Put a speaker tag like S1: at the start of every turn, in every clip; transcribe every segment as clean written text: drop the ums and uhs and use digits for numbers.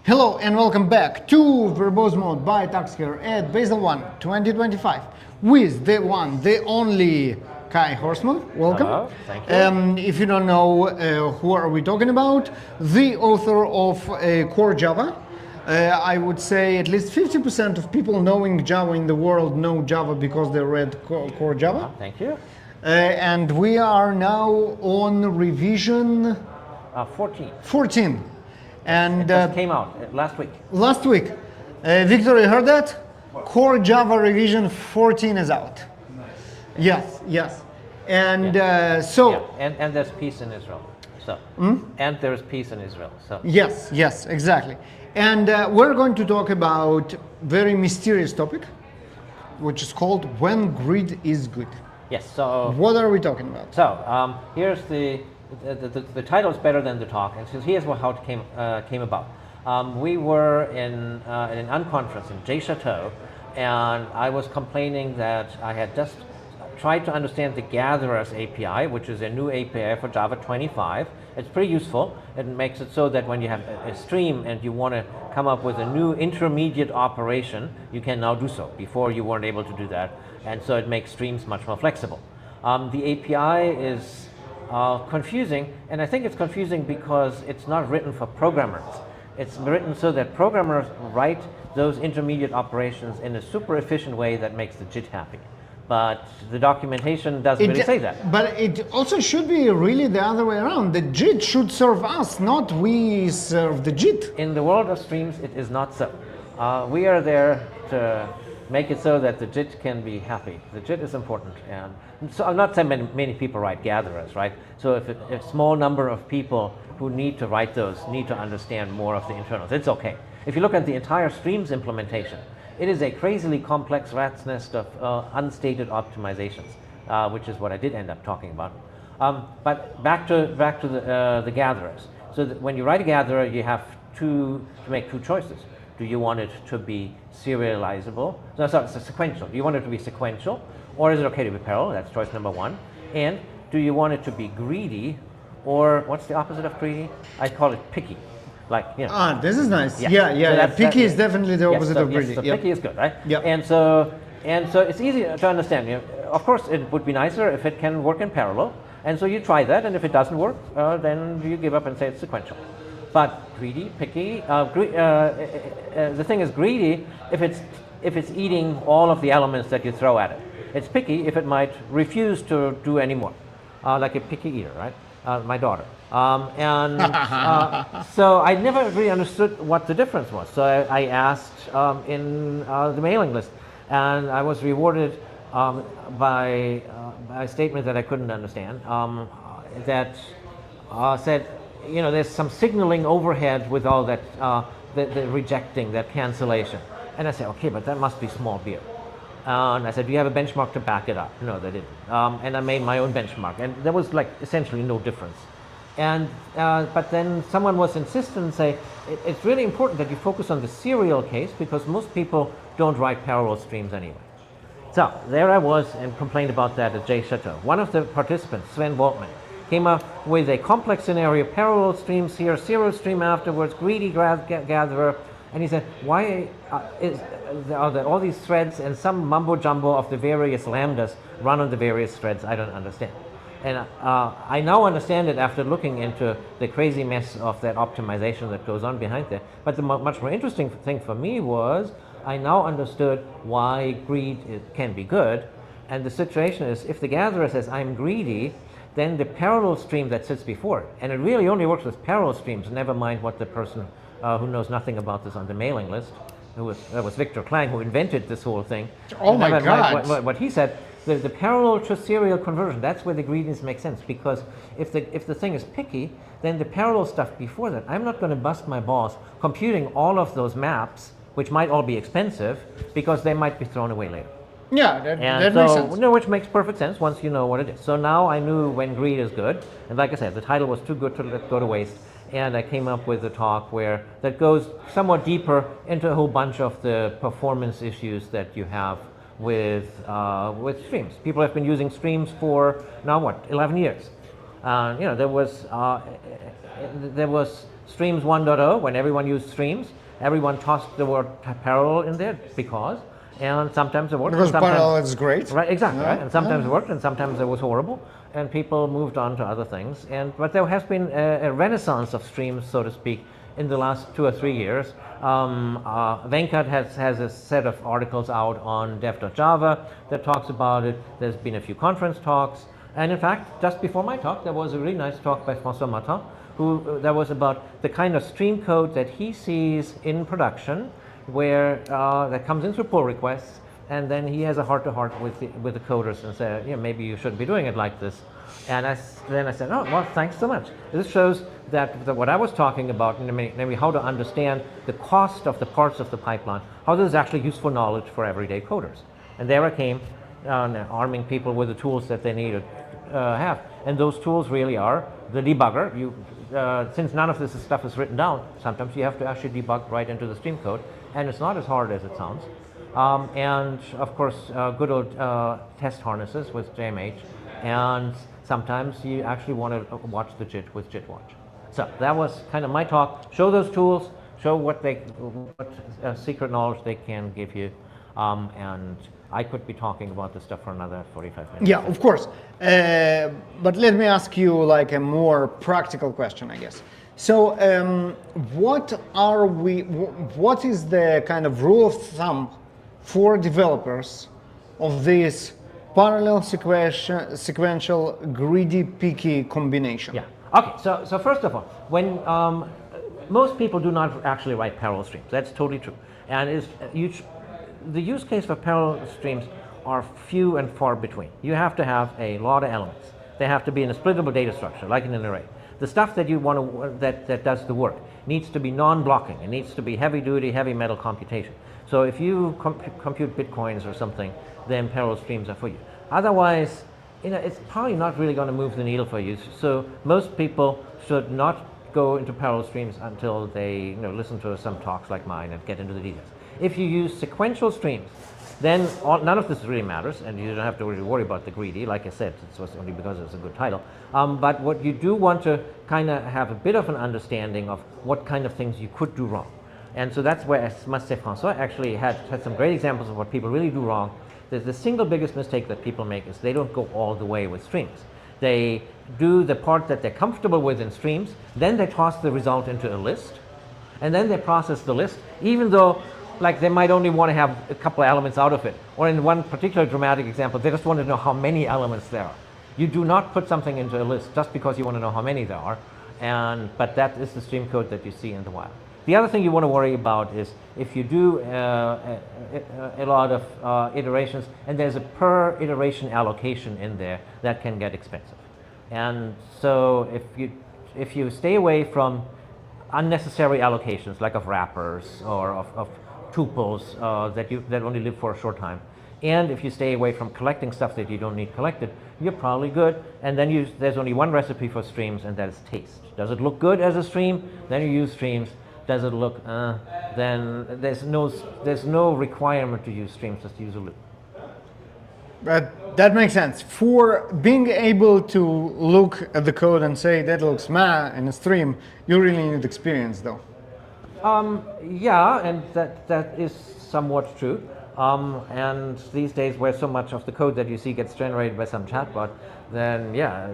S1: Hello and welcome back to Verbose Mode by Tax here at Basel 1 2025 with the one, the only Cay Horstman. Welcome.
S2: Hello, thank you.
S1: If you don't know who are we talking about, the author of Core Java. I would say at least 50% of people knowing Java in the world know Java because they read Core Java.
S2: Thank you.
S1: And we are now on revision
S2: 14.
S1: 14. And
S2: It just came out last week.
S1: last week, Victor, you heard that? Core Java revision 14 is out. Yes, yes. And so...
S2: Yeah. And there's peace in Israel. So. And there's peace in Israel. So.
S1: Yes, yes, exactly. And we're going to talk about very mysterious topic, which is called When Greed is Good.
S2: Yes, so...
S1: What are we talking about?
S2: So, here's the title is better than the talk, and so here's how it came about. We were in an unconference in Cay Chateau, and I was complaining that I had just tried to understand the Gatherers API, which is a new API for Java 25. It's pretty useful. It makes it so that when you have a stream and you want to come up with a new intermediate operation, you can now do so. Before you weren't able to do that, and so it makes streams much more flexible. The API is confusing, and I think it's confusing because it's not written for programmers. It's written so that programmers write those intermediate operations in a super efficient way that makes the JIT happy. But the documentation doesn't really say that.
S1: But it also should be really the other way around. The JIT should serve us, not we serve the JIT.
S2: In the world of streams, it is not so. We are there to make it so that the JIT can be happy. The JIT is important, and so I'm not saying many people write gatherers, right? So if a small number of people who need to write those need to understand more of the internals, it's okay. If you look at the entire streams implementation, it is a crazily complex rat's nest of unstated optimizations, which is what I did end up talking about. But back to the gatherers. So that when you write a gatherer, you have to make two choices. Do you want it to be serializable? No, sorry, it's sequential. Do you want it to be sequential, or is it okay to be parallel? That's choice number one. And do you want it to be greedy, or what's the opposite of greedy? I call it picky. Like, you know.
S1: Ah, this is nice.
S2: Yeah,
S1: Yeah. Picky is definitely the opposite of
S2: yes,
S1: greedy.
S2: so picky is good, right?
S1: Yeah.
S2: And so it's easy to understand. You know, of course, it would be nicer if it can work in parallel. And so you try that, and if it doesn't work, then you give up and say it's sequential. But greedy, picky, the thing is greedy if it's eating all of the elements that you throw at it. It's picky if it might refuse to do any more, like a picky eater, right? My daughter. So I never really understood what the difference was. So I asked in the mailing list, and I was rewarded by a statement that I couldn't understand, that said, you know, there's some signaling overhead with all that, the rejecting, that cancellation. And I said, okay, but that must be small beer. And I said, do you have a benchmark to back it up? No, they didn't. And I made my own benchmark, and there was like essentially no difference. And but then someone was insistent and say, it's really important that you focus on the serial case because most people don't write parallel streams anyway. So there I was and complained about that at Cay Chateau. One of the participants, Sven Waltman, came up with a complex scenario, parallel streams here, serial stream afterwards, greedy gatherer, and he said, why are there all these threads and some mumbo jumbo of the various lambdas run on the various threads? I don't understand. And I now understand it after looking into the crazy mess of that optimization that goes on behind there. But the much more interesting thing for me was I now understood why greed can be good. And the situation is, if the gatherer says, I'm greedy, then the parallel stream that sits before it, and it really only works with parallel streams, never mind what the person who knows nothing about this on the mailing list, that was Victor Klang, who invented this whole thing.
S1: Oh my God.
S2: What he said, the parallel to serial conversion, that's where the greediness makes sense, because if the thing is picky, then the parallel stuff before that, I'm not going to bust my balls computing all of those maps, which might all be expensive, because they might be thrown away later.
S1: Yeah, that makes sense.
S2: No, which makes perfect sense once you know what it is. So now I knew when greed is good, and like I said, the title was too good to let go to waste, and I came up with a talk that goes somewhat deeper into a whole bunch of the performance issues that you have with streams. People have been using streams for now 11 years. There was Streams 1.0, when everyone used streams, everyone tossed the word parallel in there because, and sometimes it worked.
S1: Because
S2: sometimes,
S1: parallel is great.
S2: Right, exactly,
S1: Yeah.
S2: right? And sometimes it worked and sometimes it was horrible, and people moved on to other things. But there has been a renaissance of streams, so to speak, in the last 2 or 3 years. Venkat has a set of articles out on dev.java that talks about it. There's been a few conference talks. And in fact, just before my talk, there was a really nice talk by François Martin, that was about the kind of stream code that he sees in production, where that comes in through pull requests, and then he has a heart-to-heart with the coders and said, maybe you shouldn't be doing it like this. And then I said, oh, well, thanks so much. This shows that what I was talking about, namely how to understand the cost of the parts of the pipeline, how this is actually useful knowledge for everyday coders. And there I came, arming people with the tools that they need to have. And those tools really are the debugger. Since none of this stuff is written down, sometimes you have to actually debug right into the stream code, and it's not as hard as it sounds. And of course, good old test harnesses with JMH, and sometimes you actually want to watch the JIT with JITwatch. So that was kind of my talk. Show those tools, show what secret knowledge they can give you, and I could be talking about this stuff for another 45 minutes.
S1: Yeah, of course. But let me ask you like a more practical question, I guess. So, what is the kind of rule of thumb for developers of this parallel sequential greedy picky combination?
S2: Yeah. Okay. So first of all, when most people do not actually write parallel streams, that's totally true, and the use case for parallel streams are few and far between. You have to have a lot of elements. They have to be in a splittable data structure, like in an array. The stuff that you want to that does the work needs to be non-blocking. It needs to be heavy-duty, heavy metal computation. So if you compute bitcoins or something, then parallel streams are for you. Otherwise, it's probably not really going to move the needle for you. So most people should not go into parallel streams until they listen to some talks like mine and get into the details. If you use sequential streams, then none of this really matters, and you don't have to really worry about the greedy. Like I said, it was only because it's a good title. But what you do want to kind of have a bit of an understanding of what kind of things you could do wrong. And so that's where, I must say, François actually had some great examples of what people really do wrong. The single biggest mistake that people make is they don't go all the way with streams. They do the part that they're comfortable with in streams, then they toss the result into a list, and then they process the list, even though like they might only want to have a couple of elements out of it. Or in one particular dramatic example, they just want to know how many elements there are. You do not put something into a list just because you want to know how many there are, but that is the stream code that you see in the wild. The other thing you want to worry about is if you do a lot of iterations and there's a per iteration allocation in there, that can get expensive. And so if you stay away from unnecessary allocations like of wrappers or of tuples that only live for a short time, and if you stay away from collecting stuff that you don't need collected, you're probably good. And then there's only one recipe for streams, and that is taste. Does it look good as a stream? Then you use streams. Does it look then there's no requirement to use streams, just use a loop.
S1: That makes sense. For being able to look at the code and say that looks meh in a stream, you really need experience though.
S2: Yeah, and that is somewhat true. And these days, where so much of the code that you see gets generated by some chatbot, then yeah,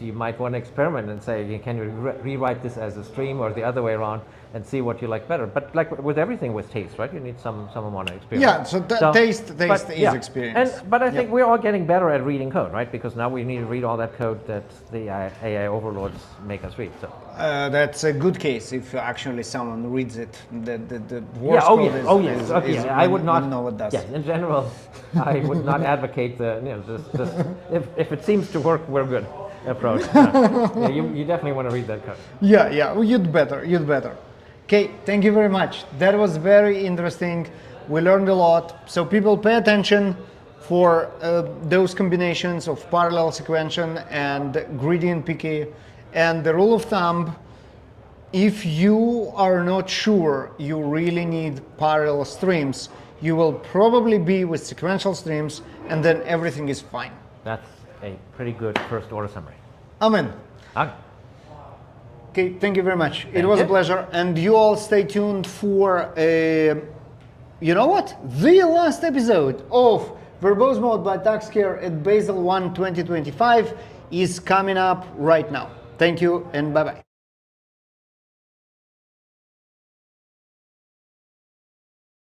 S2: you might want to experiment and say, can you rewrite this as a stream or the other way around and see what you like better. But like with everything with taste, right? You need some amount of experience.
S1: Yeah, so taste is experience.
S2: But I think we're all getting better at reading code, right? Because now we need to read all that code that the AI overlords make us read. So
S1: that's a good case if actually someone reads it. The worst code is
S2: I would not
S1: know what does.
S2: Yes, in general, I would not advocate the if it seems to work, we're good approach. Yeah, you definitely want to read that code.
S1: Yeah, well, you'd better. Okay, thank you very much. That was very interesting. We learned a lot. So people pay attention for those combinations of parallel sequential and greedy and picky. And the rule of thumb, if you are not sure you really need parallel streams, you will probably be with sequential streams, and then everything is fine.
S2: That's a pretty good first order summary.
S1: Amen.
S2: Okay.
S1: Okay, thank you very much. It
S2: Thank
S1: was a
S2: you.
S1: pleasure. And you all stay tuned for, you know what? The last episode of Verbose Mode by Tax Care at Basel 1 2025 is coming up right now. Thank you and bye-bye.